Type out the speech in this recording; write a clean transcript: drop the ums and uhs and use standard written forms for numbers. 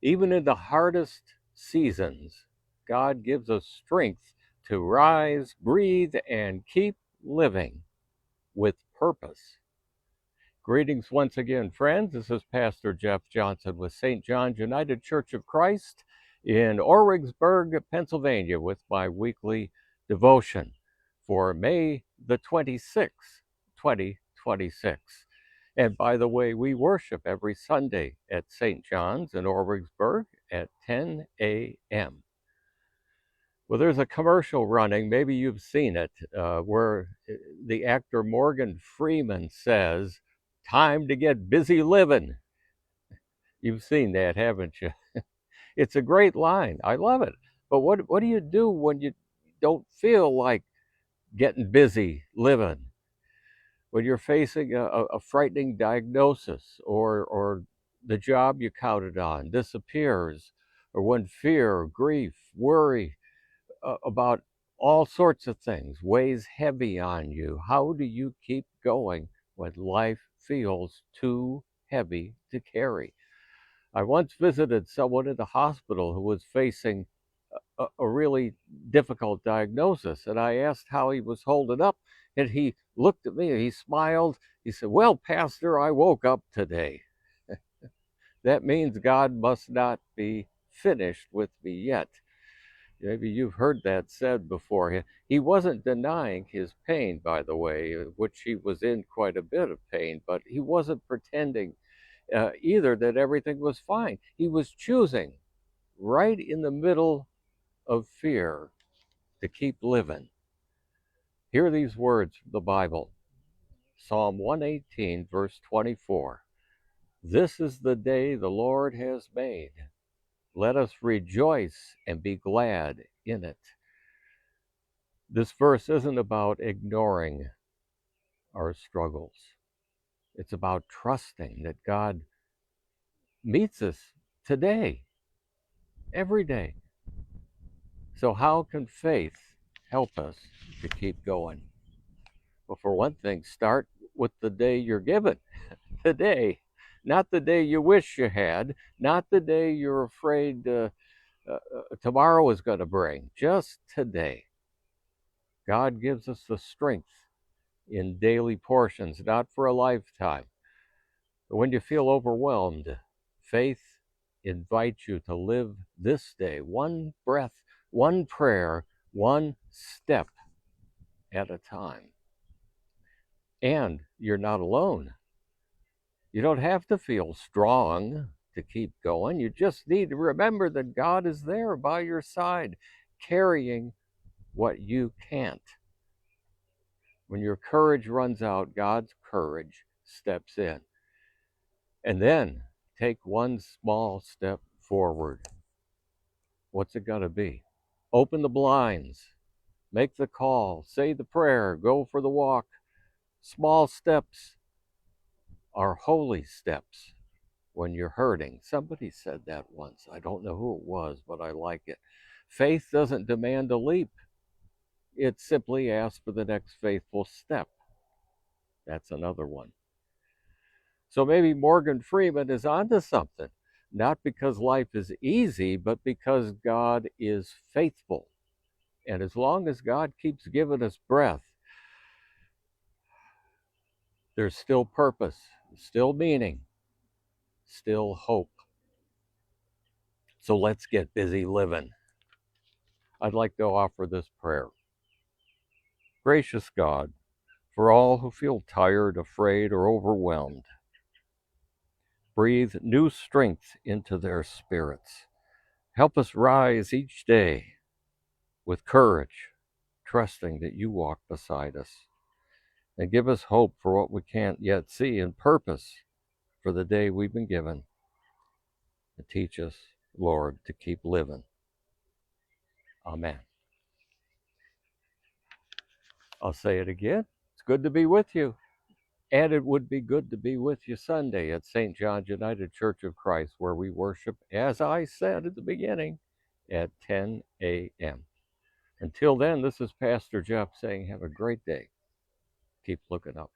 Even in the hardest seasons, God gives us strength to rise, breathe, and keep living with purpose. Greetings once again, friends. This is Pastor Jeff Johnson with St. John's United Church of Christ in Orwigsburg, Pennsylvania, with my weekly devotion for May the 26th, 2026. And by the way, we worship every Sunday at St. John's in Orwigsburg at 10 a.m. Well, there's a commercial running, maybe you've seen it, where the actor Morgan Freeman says, "Time to get busy living." You've seen that, haven't you? It's a great line. I love it. But what do you do when you don't feel like getting busy living? When you're facing a frightening diagnosis, or the job you counted on disappears, or when fear, grief, worry about all sorts of things weighs heavy on you. How do you keep going when life feels too heavy to carry? I once visited someone in the hospital who was facing a really difficult diagnosis, and I asked how he was holding up, and he looked at me and he smiled. He said, "Well, Pastor, I woke up today." That means God must not be finished with me yet. Maybe you've heard that said before. He wasn't denying his pain, by the way, which he was in quite a bit of pain, but he wasn't pretending either that everything was fine. He was choosing right in the middle of fear to keep living. Hear these words from the Bible. Psalm 118, verse 24. "This is the day the Lord has made. Let us rejoice and be glad in it." This verse isn't about ignoring our struggles. It's about trusting that God meets us today, every day. So how can faith help us to keep going? Well, for one thing, start with the day you're given, today. Not the day you wish you had, not the day you're afraid tomorrow is going to bring, just today. God gives us the strength in daily portions, not for a lifetime. But when you feel overwhelmed, faith invites you to live this day, one breath, one prayer, one step at a time. And you're not alone. You don't have to feel strong to keep going. You just need to remember that God is there by your side, carrying what you can't. When your courage runs out, God's courage steps in. And then take one small step forward. What's it going to be? Open the blinds, make the call, say the prayer, go for the walk. Small steps are holy steps when you're hurting. Somebody said that once. I don't know who it was, but I like it. Faith doesn't demand a leap. It simply asks for the next faithful step. That's another one. So maybe Morgan Freeman is onto something, not because life is easy, but because God is faithful. And as long as God keeps giving us breath, there's still purpose, still meaning, still hope. So let's get busy living. I'd like to offer this prayer. Gracious God, for all who feel tired, afraid, or overwhelmed, breathe new strength into their spirits. Help us rise each day with courage, trusting that you walk beside us. And give us hope for what we can't yet see, and purpose for the day we've been given. And teach us, Lord, to keep living. Amen. I'll say it again. It's good to be with you. And it would be good to be with you Sunday at St. John's United Church of Christ, where we worship, as I said at the beginning, at 10 a.m. Until then, this is Pastor Jeff saying, have a great day. Keep looking up.